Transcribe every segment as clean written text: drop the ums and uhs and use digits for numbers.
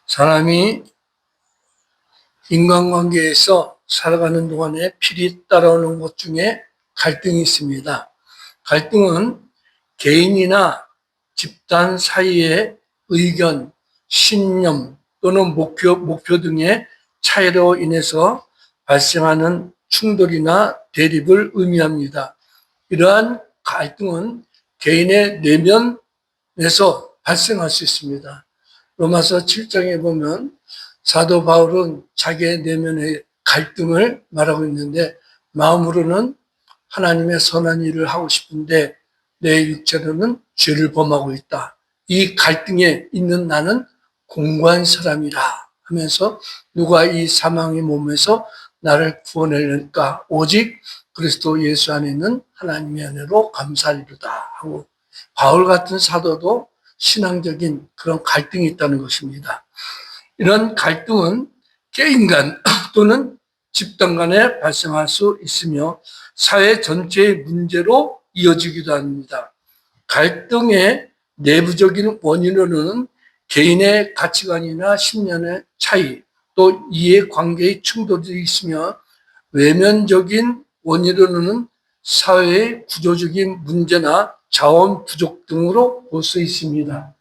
사람이 인간관계에서 살아가는 동안에 필히 따라오는 것 중에 갈등이 있습니다. 갈등은 개인이나 집단 사이의 의견, 신념 또는 목표 등의 차이로 인해서 발생하는 충돌이나 대립을 의미합니다. 이러한 갈등은 개인의 내면에서 발생할 수 있습니다. 로마서 7장에 보면 사도 바울은 자기의 내면의 갈등을 말하고 있는데, 마음으로는 하나님의 선한 일을 하고 싶은데 내 육체로는 죄를 범하고 있다. 이 갈등에 있는 나는 공고한 사람이라 하면서 누가 이 사망의 몸에서 나를 구원하려니까 오직 그리스도 예수 안에 있는 하나님의 은혜로 감사하리로다 하고, 바울 같은 사도도 신앙적인 그런 갈등이 있다는 것입니다. 이런 갈등은 개인 간 또는 집단 간에 발생할 수 있으며 사회 전체의 문제로 이어지기도 합니다. 갈등의 내부적인 원인으로는 개인의 가치관이나 신념의 차이, 또 이해관계의 충돌이 있으며 외면적인 원인으로는 사회의 구조적인 문제나 자원 부족 등으로 볼 수 있습니다.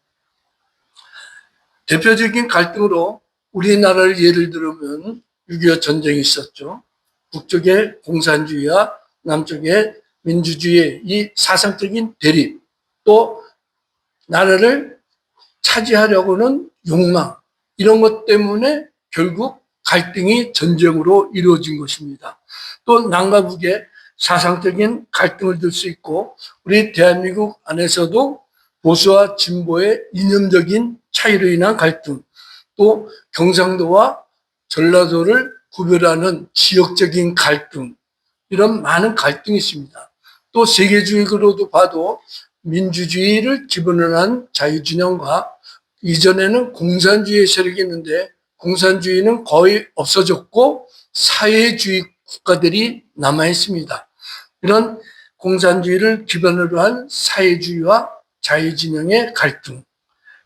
대표적인 갈등으로 우리나라를 예를 들면 6.25 전쟁이 있었죠. 북쪽의 공산주의와 남쪽의 민주주의의 이 사상적인 대립, 또 나라를 차지하려고는 욕망, 이런 것 때문에 결국 갈등이 전쟁으로 이루어진 것입니다. 또 남과 북의 사상적인 갈등을 들 수 있고, 우리 대한민국 안에서도 보수와 진보의 이념적인 차이로 인한 갈등, 또 경상도와 전라도를 구별하는 지역적인 갈등, 이런 많은 갈등이 있습니다. 또 세계주의로도 봐도 민주주의를 기본으로 한 자유진영과 이전에는 공산주의 세력이 있는데 공산주의는 거의 없어졌고 사회주의 국가들이 남아 있습니다. 이런 공산주의를 기반으로 한 사회주의와 자유진영의 갈등,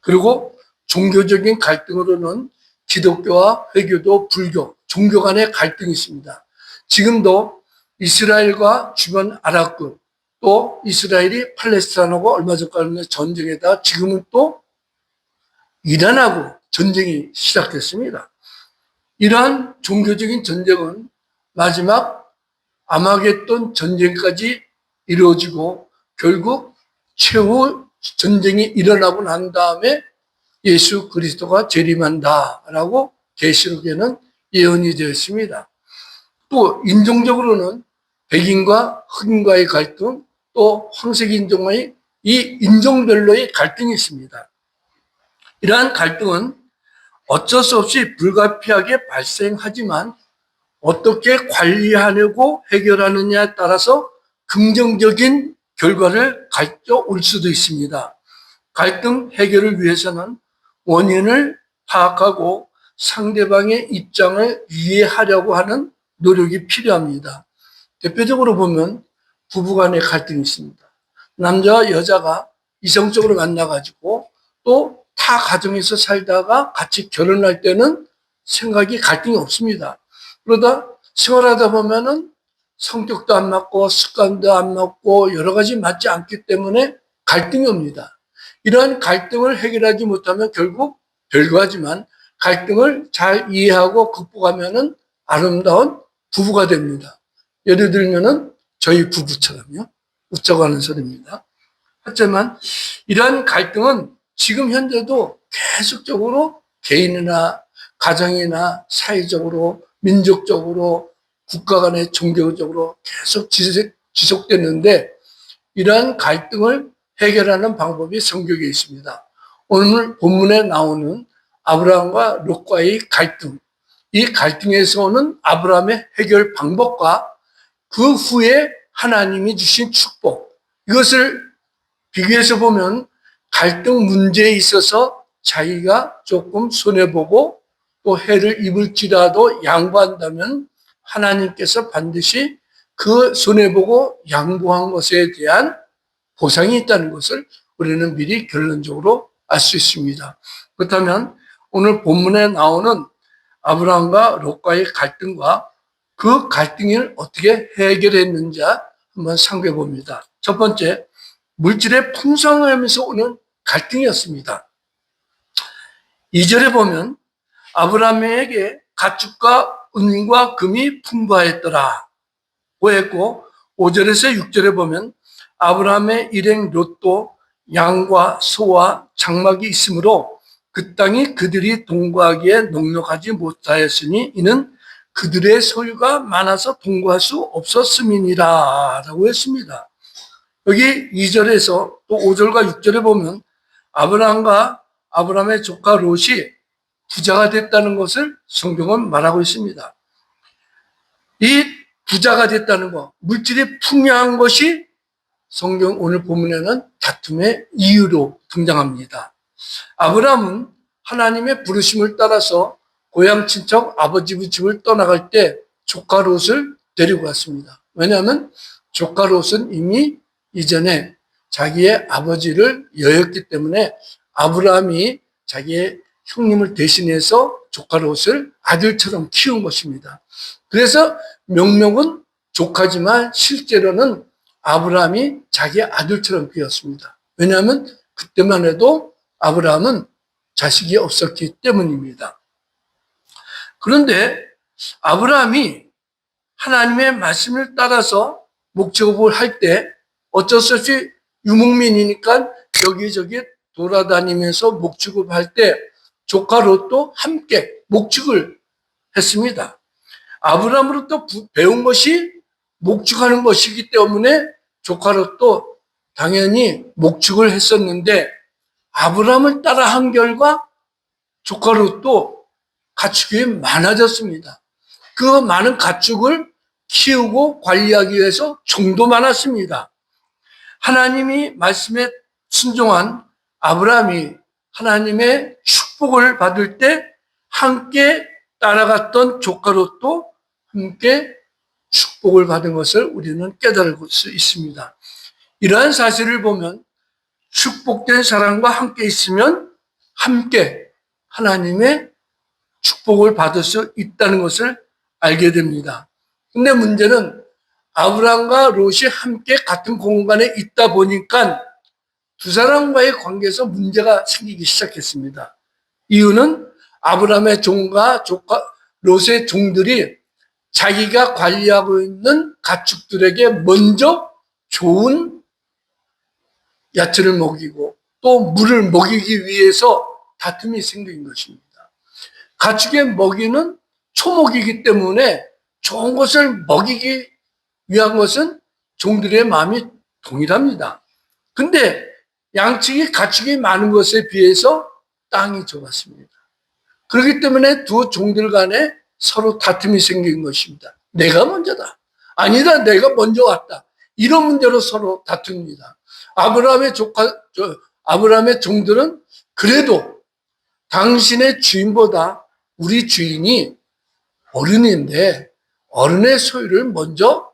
그리고 종교적인 갈등으로는 기독교와 회교도 불교, 종교 간의 갈등이 있습니다. 지금도 이스라엘과 주변 아랍국, 또 이스라엘이 팔레스타인하고 얼마 전까지 전쟁에다 지금은 또 이란하고 전쟁이 시작됐습니다. 이러한 종교적인 전쟁은 마지막 아마겟돈 전쟁까지 이루어지고 결국 최후 전쟁이 일어나고 난 다음에 예수 그리스도가 재림한다라고 계시록에는 예언이 되어 있습니다. 또 인종적으로는 백인과 흑인과의 갈등, 또 황색 인종과의 이 인종별로의 갈등이 있습니다. 이러한 갈등은 어쩔 수 없이 불가피하게 발생하지만 어떻게 관리하려고 해결하느냐에 따라서 긍정적인 결과를 가져올 수도 있습니다. 갈등 해결을 위해서는 원인을 파악하고 상대방의 입장을 이해하려고 하는 노력이 필요합니다. 대표적으로 보면 부부간의 갈등이 있습니다. 남자와 여자가 이성적으로 만나가지고 또 타 가정에서 살다가 같이 결혼할 때는 생각이 갈등이 없습니다. 그러다 생활하다 보면은 성격도 안 맞고 습관도 안 맞고 여러 가지 맞지 않기 때문에 갈등이 옵니다. 이러한 갈등을 해결하지 못하면 결국 별거하지만 갈등을 잘 이해하고 극복하면은 아름다운 부부가 됩니다. 예를 들면은 저희 부부처럼요. 웃자고 하는 소리입니다. 하지만 이러한 갈등은 지금 현재도 계속적으로 개인이나 가정이나 사회적으로 민족적으로 국가 간의 종교적으로 계속 지속되는데 이러한 갈등을 해결하는 방법이 성경에 있습니다. 오늘 본문에 나오는 아브라함과 롯과의 갈등, 이 갈등에서 오는 아브라함의 해결 방법과 그 후에 하나님이 주신 축복, 이것을 비교해서 보면 갈등 문제에 있어서 자기가 조금 손해보고 또 해를 입을지라도 양보한다면 하나님께서 반드시 그 손해보고 양보한 것에 대한 보상이 있다는 것을 우리는 미리 결론적으로 알 수 있습니다. 그렇다면 오늘 본문에 나오는 아브라함과 롯과의 갈등과 그 갈등을 어떻게 해결했는지 한번 상고해 봅니다. 첫 번째, 물질의 풍성함에서 오는 갈등이었습니다. 2절에 보면 아브라함에게 가축과 은과 금이 풍부하였더라고 했고, 5절에서 6절에 보면 아브라함의 일행 롯도 양과 소와 장막이 있으므로 그 땅이 그들이 동거하기에 녹록하지 못하였으니 이는 그들의 소유가 많아서 동거할 수 없었음이니라 라고 했습니다. 여기 2절에서 또 5절과 6절에 보면 아브라함과 아브라함의 조카 롯이 부자가 됐다는 것을 성경은 말하고 있습니다. 이 부자가 됐다는 것, 물질이 풍요한 것이 성경 오늘 본문에는 다툼의 이유로 등장합니다. 아브라함은 하나님의 부르심을 따라서 고향 친척 아버지 집을 떠나갈 때 조카 롯을 데리고 갔습니다. 왜냐하면 조카 롯은 이미 이전에 자기의 아버지를 여였기 때문에 아브라함이 자기의 형님을 대신해서 조카 롯을 아들처럼 키운 것입니다. 그래서 명명은 조카지만 실제로는 아브라함이 자기 아들처럼 키웠습니다. 왜냐하면 그때만 해도 아브라함은 자식이 없었기 때문입니다. 그런데 아브라함이 하나님의 말씀을 따라서 목축업을 할 때 어쩔 수 없이 유목민이니까 여기저기 돌아다니면서 목축업을 할 때 조카 롯도 함께 목축을 했습니다. 아브라함으로부터 배운 것이 목축하는 것이기 때문에 조카 롯도 당연히 목축을 했었는데 아브라함을 따라한 결과 조카 롯도 가축이 많아졌습니다. 그 많은 가축을 키우고 관리하기 위해서 종도 많았습니다. 하나님이 말씀에 순종한 아브라함이 하나님의 축복을 받을 때 함께 따라갔던 조카 롯도 함께 축복을 받은 것을 우리는 깨달을 수 있습니다. 이러한 사실을 보면 축복된 사람과 함께 있으면 함께 하나님의 축복을 받을 수 있다는 것을 알게 됩니다. 근데 문제는 아브라함과 롯이 함께 같은 공간에 있다 보니까 두 사람과의 관계에서 문제가 생기기 시작했습니다. 이유는 아브라함의 종과 롯의 종들이 자기가 관리하고 있는 가축들에게 먼저 좋은 야채를 먹이고 또 물을 먹이기 위해서 다툼이 생긴 것입니다. 가축의 먹이는 초목이기 때문에 좋은 것을 먹이기 위한 것은 종들의 마음이 동일합니다. 근데 양측이 가축이 많은 것에 비해서 땅이 적었습니다. 그렇기 때문에 두 종들 간에 서로 다툼이 생긴 것입니다. 내가 먼저다. 아니다, 내가 먼저 왔다. 이런 문제로 서로 다툽니다. 아브라함의 종들은 그래도 당신의 주인보다 우리 주인이 어른인데 어른의 소유를 먼저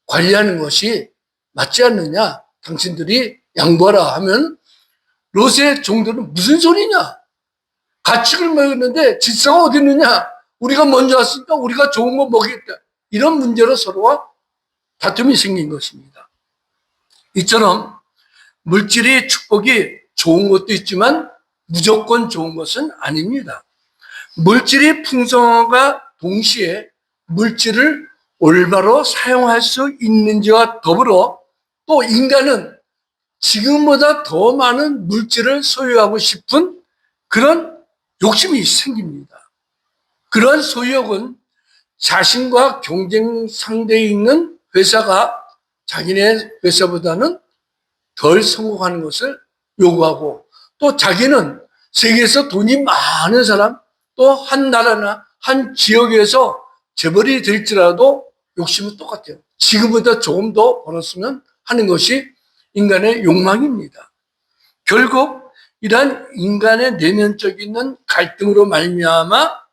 관리하는 것이 맞지 않느냐? 당신들이 양보하라 하면 롯의 종들은 무슨 소리냐? 가축을 먹였는데 질서가 어디 있느냐? 우리가 먼저 왔으니까 우리가 좋은 거 먹이겠다. 이런 문제로 서로와 다툼이 생긴 것입니다. 이처럼 물질이 축복이 좋은 것도 있지만 무조건 좋은 것은 아닙니다. 물질이 풍성함과 동시에 물질을 올바로 사용할 수 있는지와 더불어 또 인간은 지금보다 더 많은 물질을 소유하고 싶은 그런 욕심이 생깁니다. 그런 소유욕은 자신과 경쟁 상대에 있는 회사가 자기네 회사보다는 덜 성공하는 것을 요구하고 또 자기는 세계에서 돈이 많은 사람 또 한 나라나 한 지역에서 재벌이 될지라도 욕심은 똑같아요. 지금보다 조금 더 벌었으면 하는 것이 인간의 욕망입니다. 결국 이러한 인간의 내면적인 갈등으로 말미암아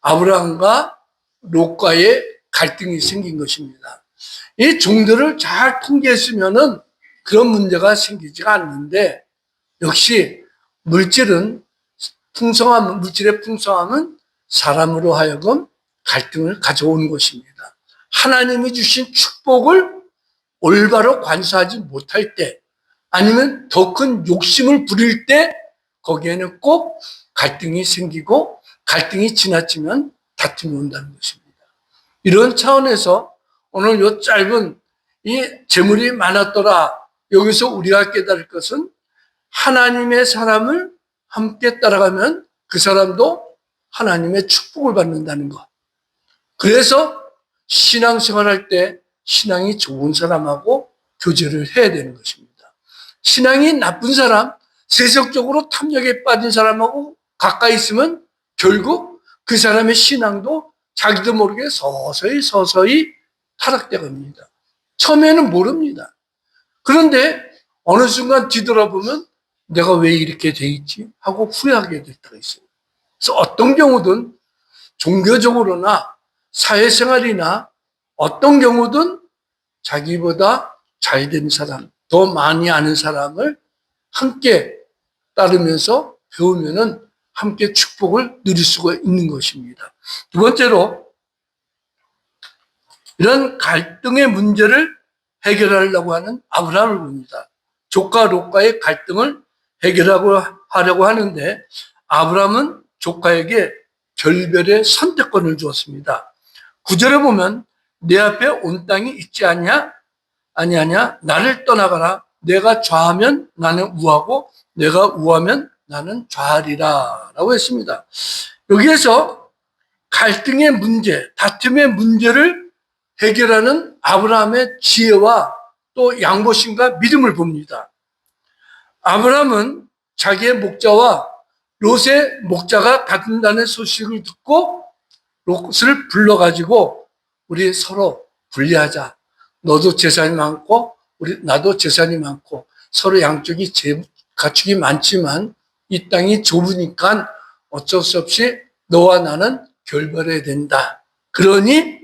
아브라함과 롯과의 갈등이 생긴 것입니다. 이 종들을 잘 통제했으면은 그런 문제가 생기지가 않는데 역시 물질은 풍성함, 물질의 풍성함은 사람으로 하여금 갈등을 가져오는 것입니다. 하나님이 주신 축복을 올바로 관수하지 못할 때, 아니면 더 큰 욕심을 부릴 때 거기에는 꼭 갈등이 생기고, 갈등이 지나치면 다툼이 온다는 것입니다. 이런 차원에서 오늘 이 짧은 이 재물이 많았더라, 여기서 우리가 깨달을 것은 하나님의 사람을 함께 따라가면 그 사람도 하나님의 축복을 받는다는 것. 그래서 신앙생활할 때 신앙이 좋은 사람하고 교제를 해야 되는 것입니다. 신앙이 나쁜 사람, 세속적으로 탐욕에 빠진 사람하고 가까이 있으면 결국 그 사람의 신앙도 자기도 모르게 서서히 타락돼 갑니다. 처음에는 모릅니다. 그런데 어느 순간 뒤돌아보면 내가 왜 이렇게 돼 있지? 하고 후회하게 될 때가 있어요. 그래서 어떤 경우든 종교적으로나 사회생활이나 어떤 경우든 자기보다 잘된 사람, 더 많이 아는 사람을 함께 따르면서 배우면은 함께 축복을 누릴 수가 있는 것입니다. 두 번째로, 이런 갈등의 문제를 해결하려고 하는 아브라함을 봅니다. 조카 롯과의 갈등을 해결하려고 하는데 아브라함은 조카에게 결별의 선택권을 주었습니다. 9절에 보면 내 앞에 온 땅이 있지 아니하냐 나를 떠나가라. 내가 좌하면 나는 우하고 내가 우하면 나는 좌하리라 라고 했습니다. 여기에서 갈등의 문제, 다툼의 문제를 해결하는 아브라함의 지혜와 또 양보심과 믿음을 봅니다. 아브라함은 자기의 목자와 롯의 목자가 다툰다는 소식을 듣고 롯을 불러가지고 우리 서로 분리하자. 너도 재산이 많고 나도 재산이 많고 서로 양쪽이 가축이 많지만 이 땅이 좁으니까 어쩔 수 없이 너와 나는 결별해야 된다. 그러니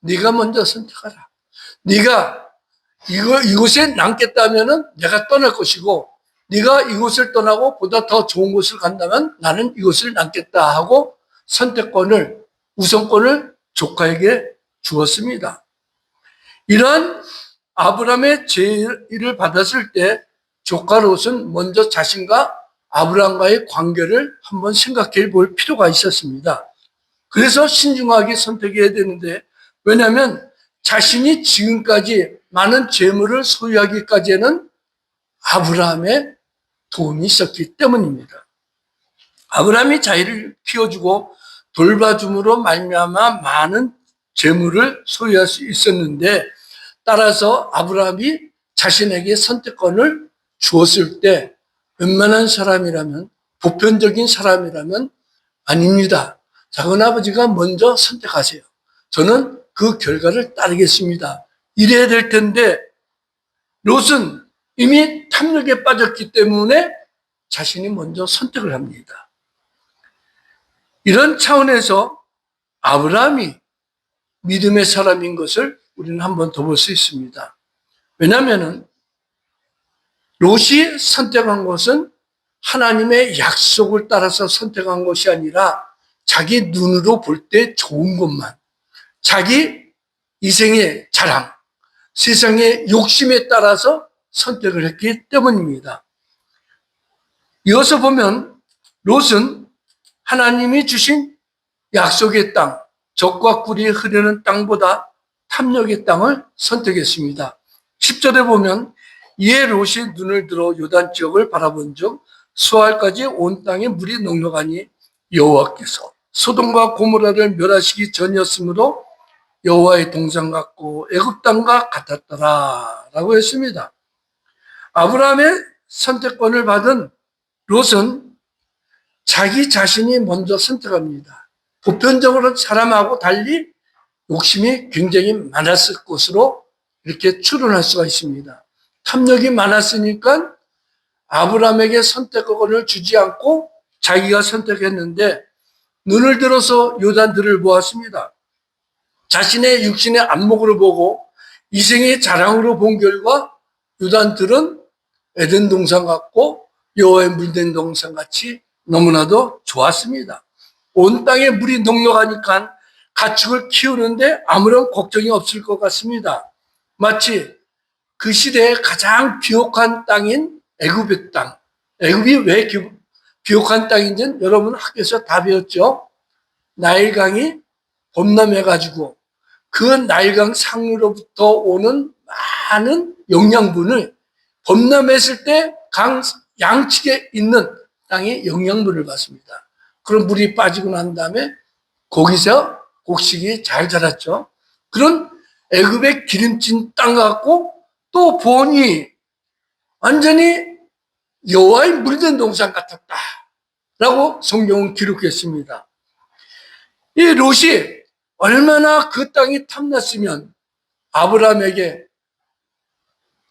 네가 먼저 선택하라. 네가 이곳에 남겠다면은 내가 떠날 것이고 네가 이곳을 떠나고 보다 더 좋은 곳을 간다면 나는 이곳을 남겠다 하고 우선권을 조카에게 주었습니다. 이러한 아브라함의 제의를 받았을 때 조카 롯은 먼저 자신과 아브라함과의 관계를 한번 생각해 볼 필요가 있었습니다. 그래서 신중하게 선택해야 되는데, 왜냐하면 자신이 지금까지 많은 재물을 소유하기까지는 아브라함의 도움이 있었기 때문입니다. 아브라함이 자기를 키워주고 돌봐줌으로 말미암아 많은 재물을 소유할 수 있었는데, 따라서 아브라함이 자신에게 선택권을 주었을 때 웬만한 사람이라면, 보편적인 사람이라면 아닙니다. 작은아버지가 먼저 선택하세요. 저는 그 결과를 따르겠습니다. 이래야 될 텐데 롯은 이미 탐욕에 빠졌기 때문에 자신이 먼저 선택을 합니다. 이런 차원에서 아브라함이 믿음의 사람인 것을 우리는 한 번 더 볼 수 있습니다. 왜냐하면 롯이 선택한 것은 하나님의 약속을 따라서 선택한 것이 아니라 자기 눈으로 볼 때 좋은 것만, 자기 이생의 자랑, 세상의 욕심에 따라서 선택을 했기 때문입니다. 이어서 보면 롯은 하나님이 주신 약속의 땅, 젖과 꿀이 흐르는 땅보다 탐욕의 땅을 선택했습니다. 10절에 보면 이에 롯이 눈을 들어 요단 지역을 바라본 즉 수알까지 온 땅에 물이 넉넉하니 여호와께서 소돔과 고모라를 멸하시기 전이었으므로 여호와의 동산 같고 애굽 땅과 같았더라 라고 했습니다. 아브라함의 선택권을 받은 롯은 자기 자신이 먼저 선택합니다. 보편적으로 사람하고 달리 욕심이 굉장히 많았을 것으로 이렇게 추론할 수가 있습니다. 탐욕이 많았으니까 아브라함에게 선택권을 주지 않고 자기가 선택했는데 눈을 들어서 요단들을 보았습니다. 자신의 육신의 안목으로 보고 이생의 자랑으로 본 결과 요단들은 에덴 동산 같고 여호와의 물된 동산 같이 너무나도 좋았습니다. 온 땅에 물이 넉넉하니까 가축을 키우는데 아무런 걱정이 없을 것 같습니다. 마치 그 시대에 가장 비옥한 땅인 애굽의 땅. 애굽이 왜 비옥한 땅인지는 여러분 학교에서 다 배웠죠. 나일강이 범람해가지고 그 나일강 상류로부터 오는 많은 영양분을 범람했을 때 강 양측에 있는 땅에 영양분을 받습니다. 그럼 물이 빠지고 난 다음에 거기서 곡식이 잘 자랐죠. 그런 애굽의 기름진 땅 같고 또 보니 완전히 여호와의 물든 동산 같았다라고 성경은 기록했습니다. 이 롯이 얼마나 그 땅이 탐났으면 아브라함에게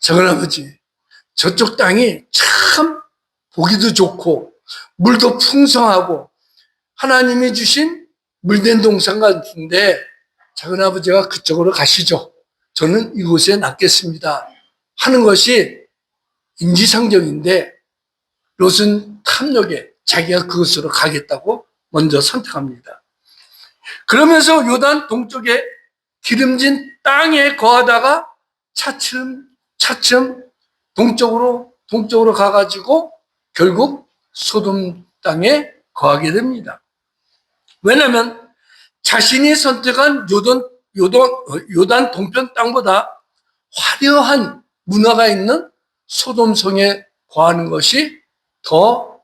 작은아버지 저쪽 땅이 참 보기도 좋고 물도 풍성하고 하나님이 주신 물된 동산 같은데 작은아버지가 그쪽으로 가시죠. 저는 이곳에 낫겠습니다 하는 것이 인지상정인데 롯은 탐욕에 자기가 그곳으로 가겠다고 먼저 선택합니다. 그러면서 요단 동쪽에 기름진 땅에 거하다가 차츰 동쪽으로 가가지고 결국 소돔 땅에 거하게 됩니다. 왜냐하면 자신이 선택한 요단 동편 땅보다 화려한 문화가 있는 소돔성에 거하는 것이 더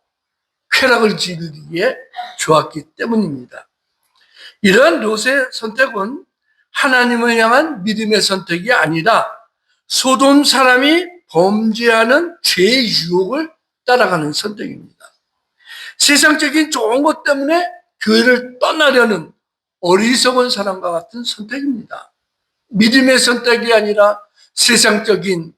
쾌락을 지르기에 좋았기 때문입니다. 이러한 롯의 선택은 하나님을 향한 믿음의 선택이 아니라 소돔 사람이 범죄하는 죄의 유혹을 따라가는 선택입니다. 세상적인 좋은 것 때문에 교회를 떠나려는 어리석은 사람과 같은 선택입니다. 믿음의 선택이 아니라 세상적인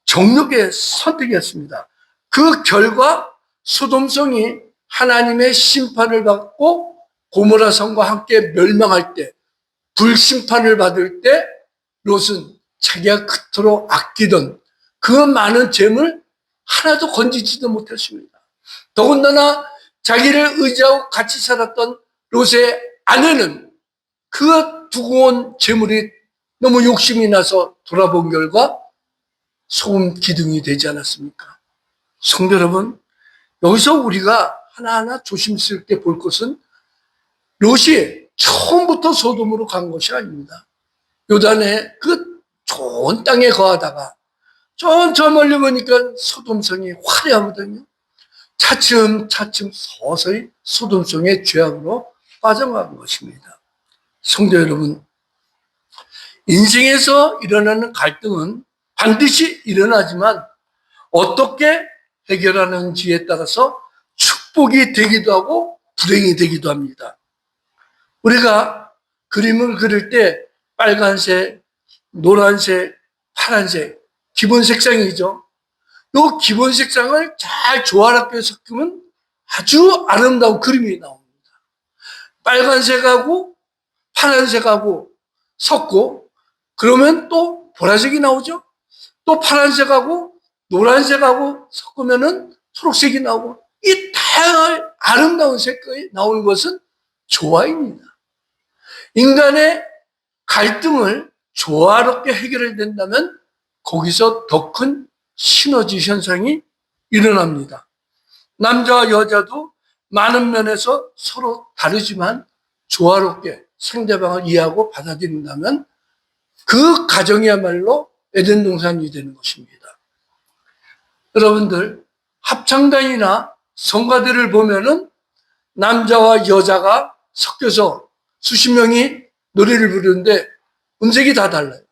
정욕의 선택이었습니다. 그 결과 소돔성이 하나님의 심판을 받고 고모라 성과 함께 멸망할 때, 불심판을 받을 때 롯은 자기가 그토록 아끼던 그 많은 재물 하나도 건지지도 못했습니다. 더군다나 자기를 의지하고 같이 살았던 롯의 아내는 그 두고 온 재물이 너무 욕심이 나서 돌아본 결과 소금 기둥이 되지 않았습니까? 성도 여러분, 여기서 우리가 하나하나 조심스럽게 볼 것은 롯이 처음부터 소돔으로 간 것이 아닙니다. 요단의 그 좋은 땅에 거하다가 저 멀리 보니까 소돔성이 화려하거든요. 차츰 서서히 소돔성의 죄악으로 빠져간 것입니다. 성도 여러분, 인생에서 일어나는 갈등은 반드시 일어나지만 어떻게 해결하는지에 따라서 축복이 되기도 하고 불행이 되기도 합니다. 우리가 그림을 그릴 때 빨간색, 노란색, 파란색 기본 색상이죠. 이 기본 색상을 잘 조화롭게 섞으면 아주 아름다운 그림이 나옵니다. 빨간색하고 파란색하고 섞고 그러면 또 보라색이 나오죠. 또 파란색하고 노란색하고 섞으면은 초록색이 나오고 이 다양한 아름다운 색깔이 나오는 것은 조화입니다. 인간의 갈등을 조화롭게 해결해야 된다면 거기서 더 큰 시너지 현상이 일어납니다. 남자와 여자도 많은 면에서 서로 다르지만 조화롭게 상대방을 이해하고 받아들인다면 그 가정이야말로 에덴 동산이 되는 것입니다. 여러분들, 합창단이나 성가대를 보면은 남자와 여자가 섞여서 수십 명이 노래를 부르는데 음색이 다 달라요.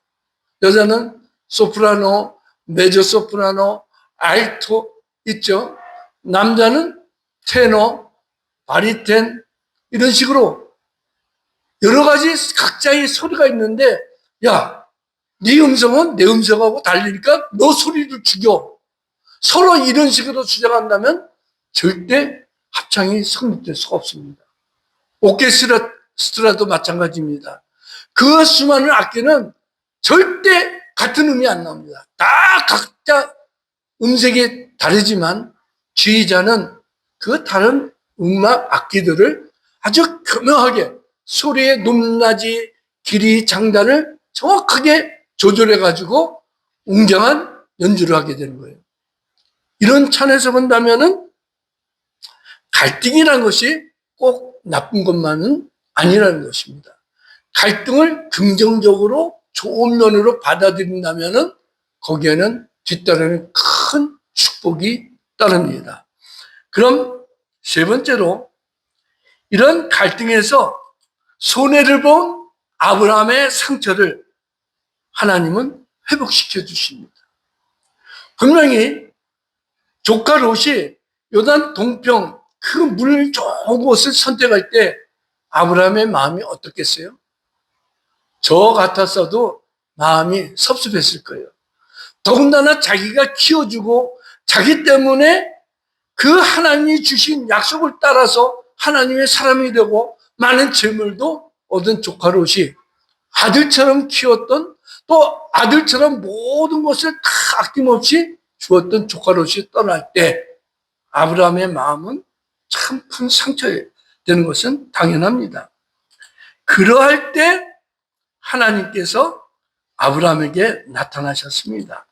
여자는 소프라노, 메조소프라노, 알토 있죠. 남자는 테너, 바리텐 이런 식으로 여러 가지 각자의 소리가 있는데 야, 네 음성은 내 음성하고 달리니까 너 소리를 죽여. 서로 이런 식으로 주장한다면 절대 합창이 성립될 수가 없습니다. 오케스트라도 마찬가지입니다. 그 수많은 악기는 절대 같은 음이 안 나옵니다. 다 각자 음색이 다르지만 지휘자는 그 다른 음악 악기들을 아주 교묘하게 소리의 높낮이, 길이, 장단을 정확하게 조절해가지고 웅장한 연주를 하게 되는 거예요. 이런 찬에서 본다면은 갈등이라는 것이 꼭 나쁜 것만은 아니라는 것입니다. 갈등을 긍정적으로 좋은 면으로 받아들인다면은 거기에는 뒤따르는 큰 축복이 따릅니다. 그럼 세 번째로 이런 갈등에서 손해를 본 아브라함의 상처를 하나님은 회복시켜 주십니다. 분명히 조카 롯이 요단 동평 그 물 좋은 곳을 선택할 때 아브라함의 마음이 어떻겠어요? 저 같았어도 마음이 섭섭했을 거예요. 더군다나 자기가 키워주고 자기 때문에 그 하나님이 주신 약속을 따라서 하나님의 사람이 되고 많은 재물도 얻은 조카 롯이 아들처럼 키웠던, 또 아들처럼 모든 것을 다 아낌없이 주었던 조카 롯이 떠날 때 아브라함의 마음은 참 큰 상처되는 것은 당연합니다. 그러할 때 하나님께서 아브라함에게 나타나셨습니다.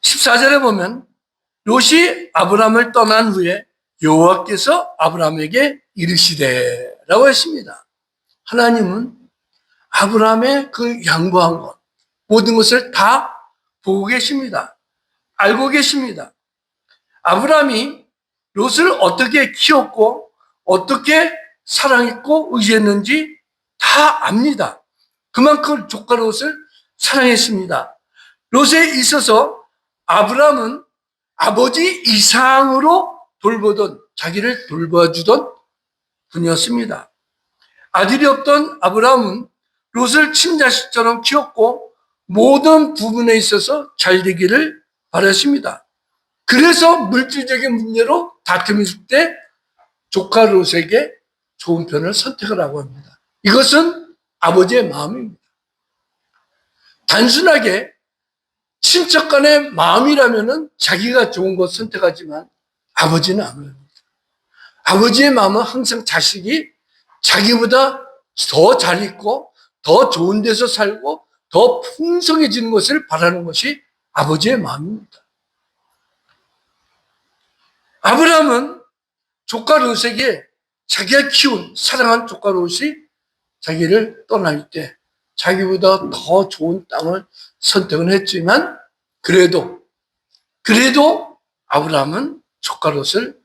14절에 보면 롯이 아브라함을 떠난 후에 여호와께서 아브라함에게 이르시되라고 했습니다. 하나님은 아브라함의 그 양보한 것, 모든 것을 다 보고 계십니다. 알고 계십니다. 아브라함이 롯을 어떻게 키웠고 어떻게 사랑했고 의지했는지 다 압니다. 그만큼 조카 롯을 사랑했습니다. 롯에 있어서 아브라함은 아버지 이상으로 돌보던, 자기를 돌봐주던 분이었습니다. 아들이 없던 아브라함은 롯을 친자식처럼 키웠고 모든 부분에 있어서 잘 되기를 바랐습니다. 그래서 물질적인 문제로 다툼이 있을 때 조카 롯에게 좋은 편을 선택을 하고 합니다. 이것은 아버지의 마음입니다. 단순하게 친척 간의 마음이라면 자기가 좋은 것 선택하지만 아버지는 안 그럽니다. 아버지의 마음은 항상 자식이 자기보다 더 잘 있고 더 좋은 데서 살고 더 풍성해지는 것을 바라는 것이 아버지의 마음입니다. 아브라함은 조카 롯에게 자기가 키운 사랑한 조카 롯이 자기를 떠날 때 자기보다 더 좋은 땅을 선택은 했지만 그래도 아브라함은 조카 롯을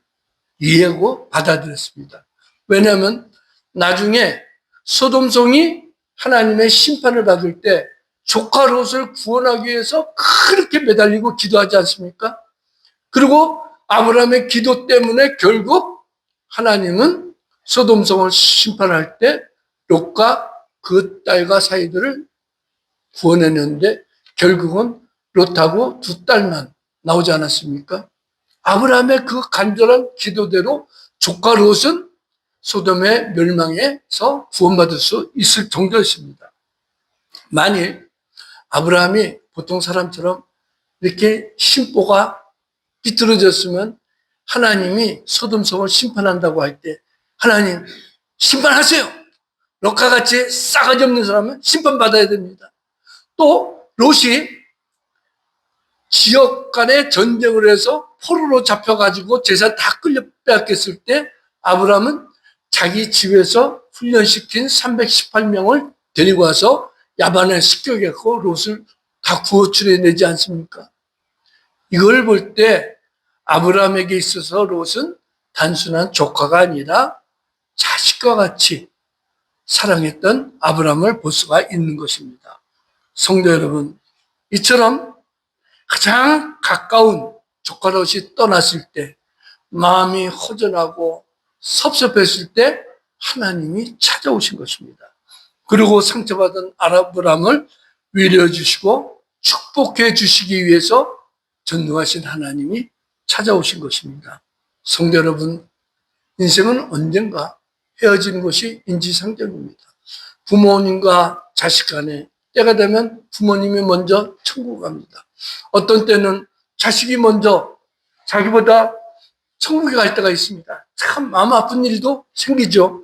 이해하고 받아들였습니다. 왜냐하면 나중에 소돔성이 하나님의 심판을 받을 때 조카 롯을 구원하기 위해서 그렇게 매달리고 기도하지 않습니까? 그리고 아브라함의 기도 때문에 결국 하나님은 소돔성을 심판할 때 롯과 그 딸과 사이들을 구원했는데 결국은 롯하고 두 딸만 나오지 않았습니까? 아브라함의 그 간절한 기도대로 조카 롯은 소돔의 멸망에서 구원받을 수 있을 정도였습니다. 만일 아브라함이 보통 사람처럼 이렇게 심보가 비뚤어졌으면 하나님이 소돔성을 심판한다고 할 때 하나님 심판하세요. 롯과 같이 싸가지 없는 사람은 심판받아야 됩니다. 또 롯이 지역 간의 전쟁을 해서 포로로 잡혀가지고 재산 다 끌려 빼앗겼을 때 아브라함은 자기 집에서 훈련시킨 318명을 데리고 와서 야반에 습격했고 롯을 다 구호출해내지 않습니까? 이걸 볼 때 아브라함에게 있어서 롯은 단순한 조카가 아니라 자식과 같이 사랑했던 아브라함을 볼 수가 있는 것입니다. 성도 여러분, 이처럼 가장 가까운 조카 롯이 떠났을 때 마음이 허전하고 섭섭했을 때 하나님이 찾아오신 것입니다. 그리고 상처받은 아브라함을 위로해 주시고 축복해 주시기 위해서 전능하신 하나님이 찾아오신 것입니다. 성도 여러분, 인생은 언젠가 헤어지는 것이 인지상정입니다. 부모님과 자식 간에 때가 되면 부모님이 먼저 천국 갑니다. 어떤 때는 자식이 먼저 자기보다 천국에 갈 때가 있습니다. 참 마음 아픈 일도 생기죠.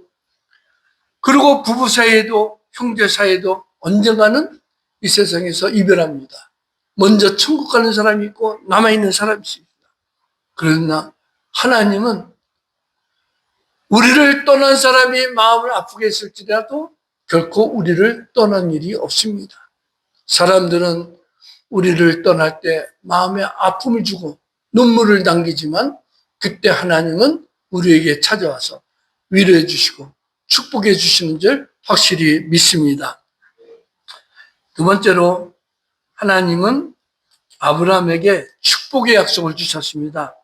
그리고 부부 사이에도 형제 사이에도 언젠가는 이 세상에서 이별합니다. 먼저 천국 가는 사람이 있고 남아있는 사람이 있습니다. 그러나 하나님은 우리를 떠난 사람이 마음을 아프게 했을지라도 결코 우리를 떠난 일이 없습니다. 사람들은 우리를 떠날 때 마음에 아픔을 주고 눈물을 남기지만 그때 하나님은 우리에게 찾아와서 위로해 주시고 축복해 주시는 줄 확실히 믿습니다. 두 번째로 하나님은 아브라함에게 축복의 약속을 주셨습니다.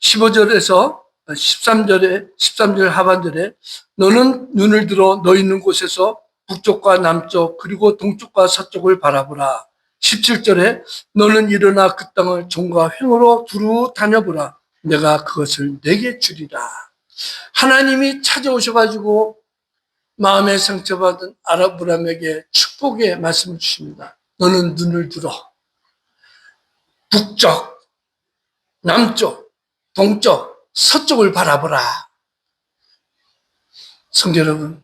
15절에서 13절 하반절에 너는 눈을 들어 너 있는 곳에서 북쪽과 남쪽 그리고 동쪽과 서쪽을 바라보라. 17절에 너는 일어나 그 땅을 종과 횡으로 두루 다녀보라. 내가 그것을 내게 주리라. 하나님이 찾아오셔가지고 마음에 상처받은 아브라함에게 축복의 말씀을 주십니다. 너는 눈을 들어 북쪽, 남쪽, 동쪽, 서쪽을 바라보라. 성도 여러분,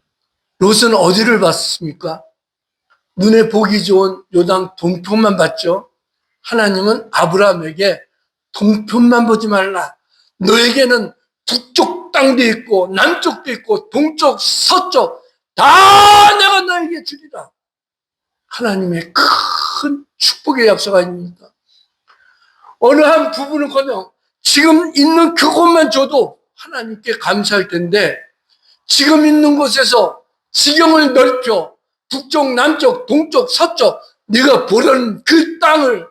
롯은 어디를 봤습니까? 눈에 보기 좋은 요단 동편만 봤죠. 하나님은 아브라함에게 동편만 보지 말라. 너에게는 북쪽 땅도 있고 남쪽도 있고 동쪽, 서쪽 다 내가 너에게 주리라. 하나님의 큰 축복의 약속 아닙니까? 어느 한 부부는커녕 지금 있는 그곳만 줘도 하나님께 감사할 텐데 지금 있는 곳에서 지경을 넓혀 북쪽, 남쪽, 동쪽, 서쪽 네가 보려는 그 땅을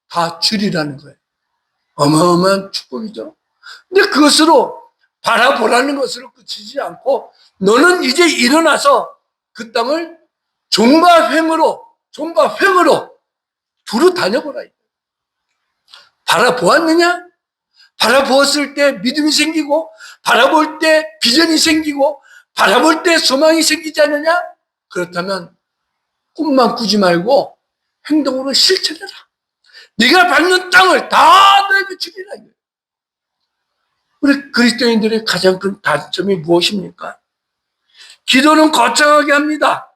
다 주리라는 거예요. 어마어마한 축복이죠. 근데 그것으로 바라보라는 것으로 그치지 않고 너는 이제 일어나서 그 땅을 종과 횡으로 두루 다녀보라. 바라보았느냐? 바라보았을 때 믿음이 생기고 바라볼 때 비전이 생기고 바라볼 때 소망이 생기지 않느냐? 그렇다면 꿈만 꾸지 말고 행동으로 실천해라. 네가 밟는 땅을 다 너에게 주리라. 우리 그리스도인들의 가장 큰 단점이 무엇입니까? 기도는 거창하게 합니다.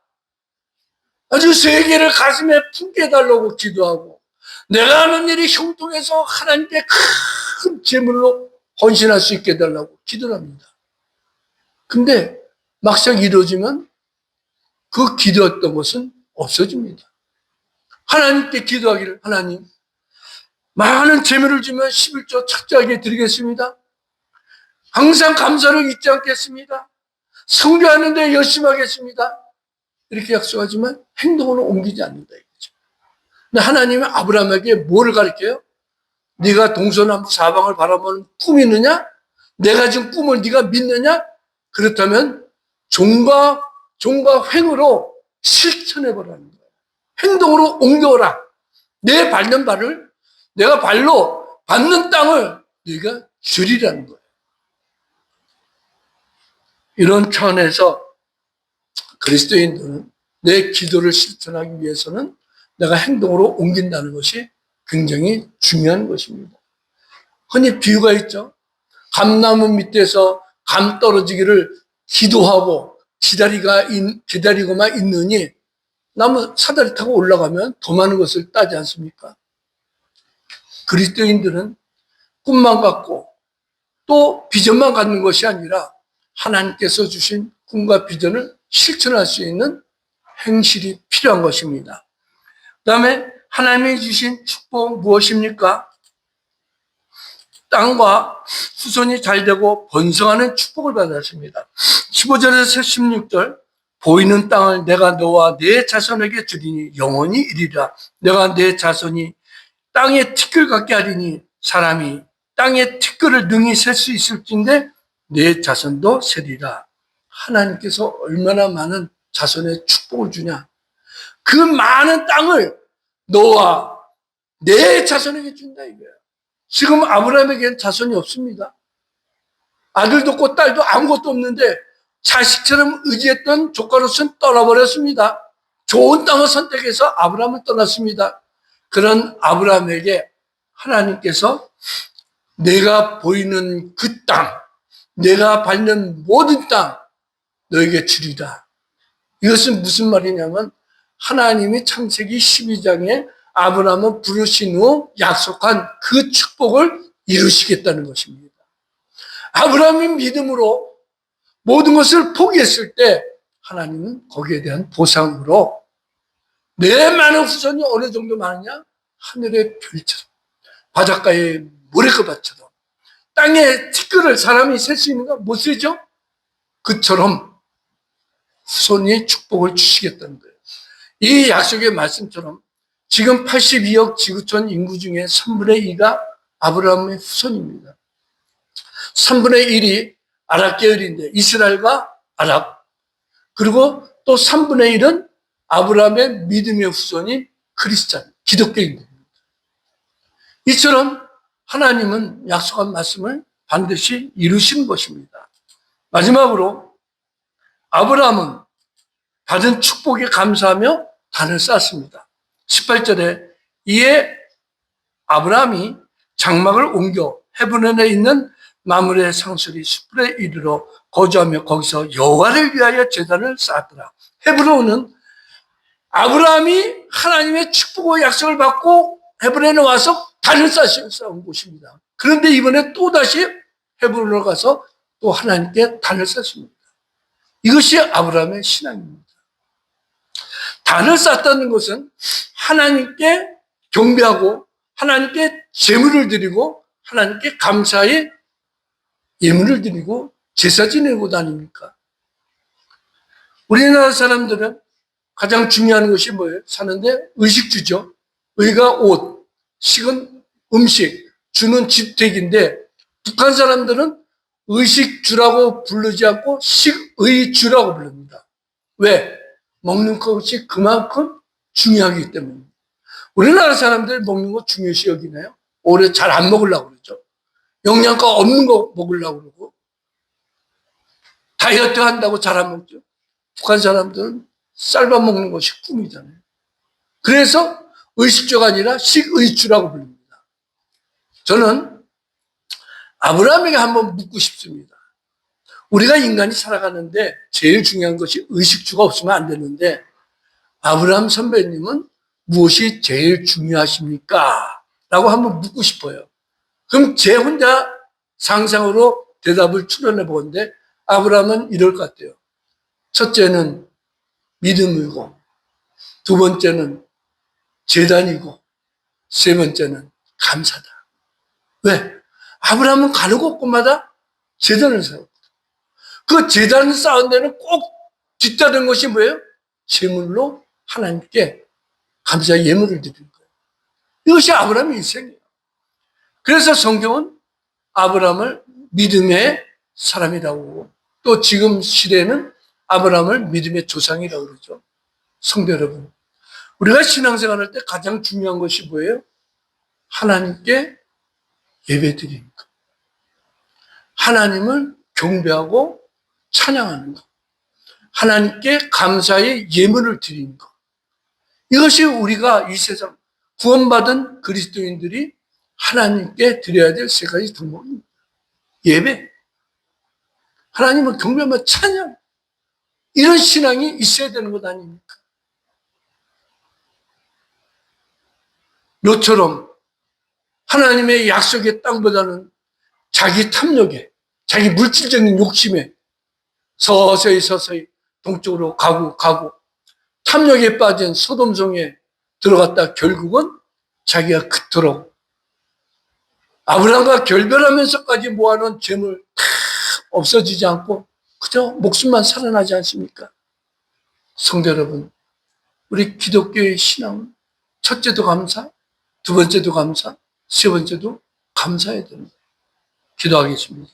아주 세계를 가슴에 품게 해달라고 기도하고 내가 하는 일이 형통해서 하나님께 큰 재물로 헌신할 수 있게 해달라고 기도를 합니다. 근데 막상 이루어지면 그 기도했던 것은 없어집니다. 하나님께 기도하기를 하나님 많은 재물을 주면 11조 철저하게 드리겠습니다. 항상 감사를 잊지 않겠습니다. 선교하는 데 열심히 하겠습니다. 이렇게 약속하지만 행동으로 옮기지 않는다 이거죠. 근데 하나님은 아브라함에게 뭐를 가르쳐요? 네가 동서남북 사방을 바라보는 꿈이 있느냐? 내가 지금 꿈을 네가 믿느냐? 그렇다면 종과 횡으로 실천해보라는 거예요. 행동으로 옮겨오라. 내 밟는 발을 내가 발로 밟는 땅을 네가 주리라는 거예요. 이런 차원에서 그리스도인들은 내 기도를 실천하기 위해서는 내가 행동으로 옮긴다는 것이 굉장히 중요한 것입니다. 흔히 비유가 있죠. 감나무 밑에서 감 떨어지기를 기도하고 기다리고만 있느니 나무 사다리 타고 올라가면 더 많은 것을 따지 않습니까? 그리스도인들은 꿈만 갖고 또 비전만 갖는 것이 아니라 하나님께서 주신 꿈과 비전을 실천할 수 있는 행실이 필요한 것입니다. 그 다음에 하나님이 주신 축복 무엇입니까? 땅과 후손이 잘되고 번성하는 축복을 받았습니다. 15절에서 16절 보이는 땅을 내가 너와 네 자손에게 주리니 영원히 이리라. 내가 네 자손이 땅의 티끌 같게 하리니 사람이 땅의 티끌을 능히 셀 수 있을진데 네 자손도 세리라. 하나님께서 얼마나 많은 자손의 축복을 주냐. 그 많은 땅을 너와 내 자손에게 준다 이거야. 지금 아브라함에게는 자손이 없습니다. 아들도 없고 딸도 아무것도 없는데 자식처럼 의지했던 조카로서는 떠나버렸습니다. 좋은 땅을 선택해서 아브라함을 떠났습니다. 그런 아브라함에게 하나님께서 내가 보이는 그 땅, 내가 밟는 모든 땅 너에게 주리라. 이것은 무슨 말이냐면 하나님이 창세기 12장에 아브라함을 부르신 후 약속한 그 축복을 이루시겠다는 것입니다. 아브라함이 믿음으로 모든 것을 포기했을 때 하나님은 거기에 대한 보상으로 내 많은 후손이 어느 정도 많으냐? 하늘의 별처럼, 바닷가의 모래그밭처럼, 땅에 티끌을 사람이 셀 수 있는가? 못 세죠? 그처럼 후손이 축복을 주시겠다는 거예요. 이 약속의 말씀처럼 지금 82억 지구촌 인구 중에 3분의 2가 아브라함의 후손입니다. 3분의 1이 아랍 계열인데 이스라엘과 아랍, 그리고 또 3분의 1은 아브라함의 믿음의 후손인 크리스찬, 기독교인들입니다. 이처럼 하나님은 약속한 말씀을 반드시 이루신 것입니다. 마지막으로 아브라함은 받은 축복에 감사하며 단을 쌓았습니다. 18절에 이에 아브라함이 장막을 옮겨 헤브론에 있는 마므레 상수리 숯불에 이르러 거주하며 거기서 여호와를 위하여 제단을 쌓았더라. 헤브론은 아브라함이 하나님의 축복과 약속을 받고 헤브론에 와서 단을 쌓은 곳입니다. 그런데 이번에 또다시 헤브론으로 가서 또 하나님께 단을 쌓습니다. 이것이 아브라함의 신앙입니다. 단을 쌓았다는 것은 하나님께 경배하고 하나님께 제물을 드리고 하나님께 감사의 예물을 드리고 제사 지내는 곳 아닙니까? 우리나라 사람들은 가장 중요한 것이 뭐예요? 사는데 의식주죠. 의가 옷, 식은 음식, 주는 주택인데 북한 사람들은 의식주라고 부르지 않고 식의주라고 부릅니다. 왜? 먹는 것이 그만큼 중요하기 때문입니다. 우리나라 사람들 먹는 거 중요시 여기나요? 오래 잘 안 먹으려고 그러죠. 영양가 없는 거 먹으려고 그러고 다이어트 한다고 잘 안 먹죠. 북한 사람들은 쌀밥 먹는 것이 꿈이잖아요. 그래서 의식주가 아니라 식의주라고 부릅니다. 저는 아브라함에게 한번 묻고 싶습니다. 우리가 인간이 살아가는데 제일 중요한 것이 의식주가 없으면 안 되는데 아브라함 선배님은 무엇이 제일 중요하십니까? 라고 한번 묻고 싶어요. 그럼 제 혼자 상상으로 대답을 추론해 보는데 아브라함은 이럴 것 같아요. 첫째는 믿음이고 두 번째는 제단이고 세 번째는 감사다. 왜? 아브라함은 가는 곳곳마다 제단을 세웠고 그 제단을 쌓은 데는 꼭 뒤따른 것이 뭐예요? 제물로 하나님께 감사 예물을 드리는 거예요. 이것이 아브라함의 인생이에요. 그래서 성경은 아브라함을 믿음의 사람이라고 하고 또 지금 시대에는 아브라함을 믿음의 조상이라고 그러죠. 성도 여러분, 우리가 신앙생활할 때 가장 중요한 것이 뭐예요? 하나님께 예배드리는 것. 하나님을 경배하고 찬양하는 것. 하나님께 감사의 예물을 드리는 것. 이것이 우리가 이 세상 구원받은 그리스도인들이 하나님께 드려야 될 세 가지 덕목입니다. 예배, 하나님을 경배하며 찬양, 이런 신앙이 있어야 되는 것 아닙니까? 롯처럼 하나님의 약속의 땅보다는 자기 탐욕에, 자기 물질적인 욕심에 서서히 동쪽으로 가고 탐욕에 빠진 소돔성에 들어갔다 결국은 자기가 그토록 아브라함과 결별하면서까지 모아놓은 재물 다 없어지지 않고 그저 목숨만 살아나지 않습니까? 성도 여러분, 우리 기독교의 신앙은 첫째도 감사, 두 번째도 감사, 세 번째도 감사해야 됩니다. 기도하겠습니다.